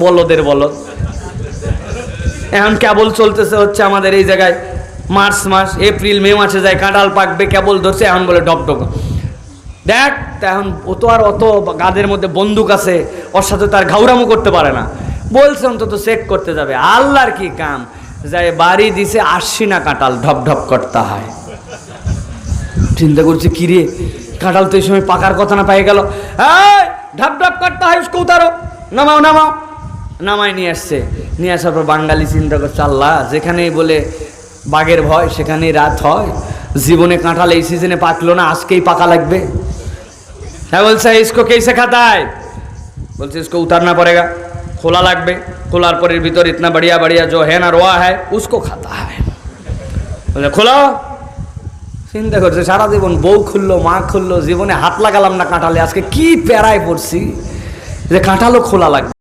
বলদের বলদ এখন কেবল চলতেছে হচ্ছে আমাদের এই জায়গায় মার্চ মাস এপ্রিল মে মাসে যায় কাঁঠাল পাকবে কেবল ধরছে এখন বলে ডকডক দেখ এখন ও তো আর অত গাদের মধ্যে বন্দুক আছে ওর সাথে তার ঘাউরামো করতে পারে না বলছে অন্তত চেক করতে যাবে আল্লাহর কি কাম যায় বাড়ি দিছে আসছি না কাঁঠাল ঢপ ঢপ করতে হয় চিন্তা করছে কিরে কাঁঠাল তো এই সময় পাকার কথা না পাই গেল ঢপ ঢপ করতে হয় उसको उतारो নামাও নামাও নামাই নিয়ে আসছে নিয়ে আসার পর বাঙালি চিন্তা করছে আল্লাহ যেখানেই বলে বাঘের ভয় সেখানেই রাত হয় জীবনে কাঁঠাল এই সিজনে পাকলো না আজকেই পাকা লাগবে হ্যাঁ বলছে इसको कैसे खाता है बोलते इसको उतारना पड़ेगा खोला লাগবে খোলার পরের ভিতর इतना बढ़िया बढ़िया जो है ना रोआ है उसको खाता है বলে খোলো চিন্তা করছে সারা জীবন বউ খুললো মা খুললো জীবনে হাত লাগালাম না কাঁঠালে আজকে কি প্যারায় পড়ছি যে কাঁঠালও খোলা লাগবে